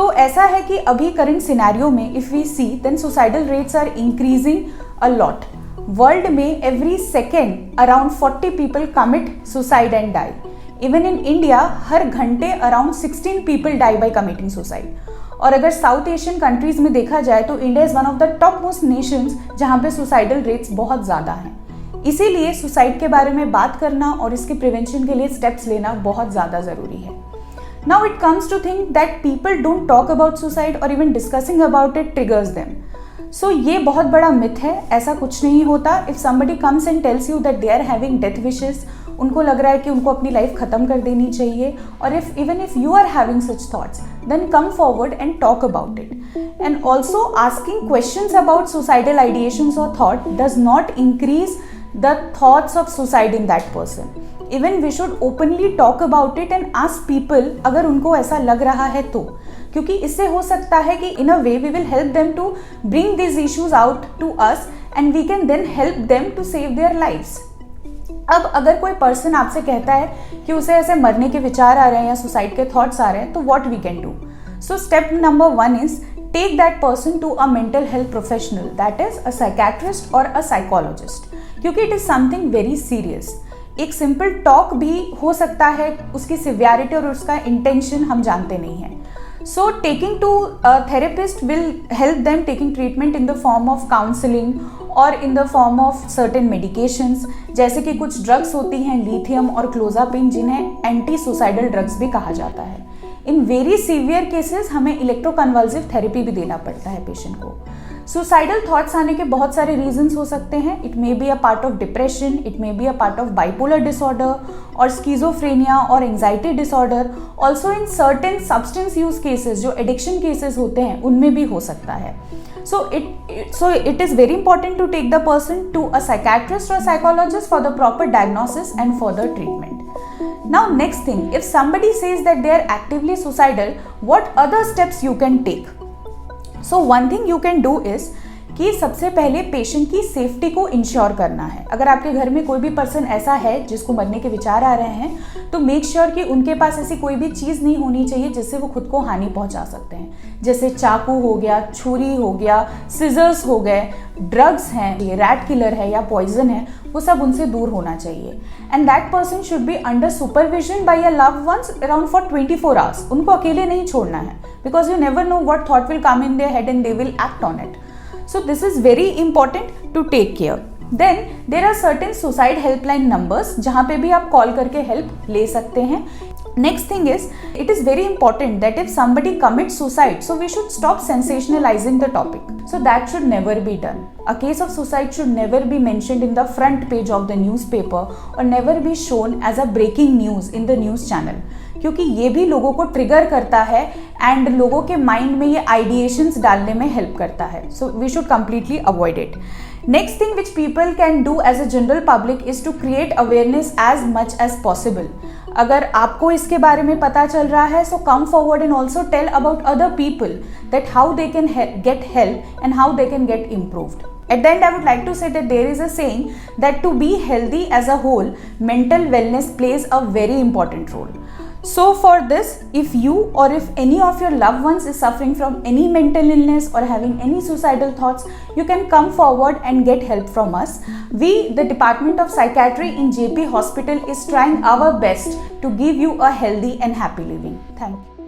तो ऐसा है कि अभी करंट सिनेरियो में if we see then suicidal rates are increasing a lot. World में every second around 40 people commit suicide and die. Even in India हर घंटे around 16 people die by committing suicide. और अगर साउथ एशियन कंट्रीज में देखा जाए तो India is one of the top most nations जहाँ पे सुसाइडल रेट्स बहुत ज़्यादा हैं। इसीलिए सुसाइड के बारे में बात करना और इसके प्रिवेंशन के लिए स्टेप्स लेना बहुत ज़्यादा ज़रूरी है। Now it comes to think that people don't talk about suicide or even discussing about it triggers them. So ये बहुत बड़ा myth है, ऐसा कुछ नहीं होता। If somebody comes and tells you that they are having death wishes, उनको लग रहा है कि उनको अपनी लाइफ ख़त्म कर देनी चाहिए, और even if you are having such thoughts, then come forward and talk about it. And also asking questions about suicidal ideations or thought does not increase the thoughts of suicide in that person. Even we should openly talk about it and ask people अगर उनको ऐसा लग रहा है तो, क्योंकि इससे हो सकता है कि in a way we will help them to bring these issues out to us and we can then help them to save their lives. अब अगर कोई पर्सन आपसे कहता है कि उसे ऐसे मरने के विचार आ रहे हैं या सुसाइड के थॉट्स आ रहे हैं, तो what we can do? So step number 1 is take that person to a mental health professional, that is a psychiatrist or a psychologist, क्योंकि it is something very serious. एक सिंपल टॉक भी हो सकता है, उसकी सिवियरिटी और उसका intention हम जानते नहीं हैं। So taking to therapist will help them taking treatment in the form of counselling और in the form of certain medications, जैसे कि कुछ ड्रग्स होती हैं लिथियम और क्लोजापिन, जिन्हें एंटी सुसाइडल ड्रग्स भी कहा जाता है। इन वेरी सीवियर केसेस हमें इलेक्ट्रोकन्वल्सिव थेरेपी भी देना पड़ता है पेशेंट को। सुसाइडल थॉट्स आने के बहुत सारे रीजंस हो सकते हैं। It may be a part of depression, it may be a part of bipolar disorder और स्किज़ोफ्रेनिया और anxiety disorder. Also in certain substance use cases, जो एडिक्शन केसेस होते हैं, उनमें भी हो सकता है। So it is very important to take the person to a psychiatrist or a psychologist for the proper diagnosis and further treatment. Now next thing, if somebody says that they are actively suicidal, what other steps you can take? So one thing you can do is कि सबसे पहले patient की safety को ensure करना है। अगर आपके घर में कोई भी पर्सन ऐसा है जिसको मरने के विचार आ रहे हैं, तो मेक श्योर कि उनके पास ऐसी कोई भी चीज़ नहीं होनी चाहिए जिससे वो खुद को हानि पहुंचा सकते हैं, जैसे चाकू हो गया, छुरी हो गया, सिजर्स हो गए, ड्रग्स हैं, ये रैट किलर है या पॉइजन है, वो सब उनसे दूर होना चाहिए। And that person should be under supervision by a loved ones around for 24 hours. उनको अकेले नहीं छोड़ना है, because you never know what thought will come in their head and they will act on it. So this is very important to take care. Then there are certain suicide helpline numbers जहाँ पे भी आप call करके help ले सकते हैं. Next thing is, it is very important that if somebody commits suicide, so we should stop sensationalizing the topic. So that should never be done. A case of suicide should never be mentioned in the front page of the newspaper or never be shown as a breaking news in the news channel. क्योंकि ये भी लोगों को trigger करता है and लोगों के mind में ये आइडिएशंस डालने में हेल्प करता है. So we should completely avoid it. Next thing which people can do as a general public is to create awareness as much as possible. अगर आपको इसके बारे में पता चल रहा है, so come forward and also tell about other people that how they can get help and how they can get improved. At the end, I would like to say that there is a saying that to be healthy as a whole, mental wellness plays a very important role. So for this, if you or if any of your loved ones is suffering from any mental illness or having any suicidal thoughts, you can come forward and get help from us. We, the Department of Psychiatry in JP Hospital, is trying our best to give you a healthy and happy living. Thank you.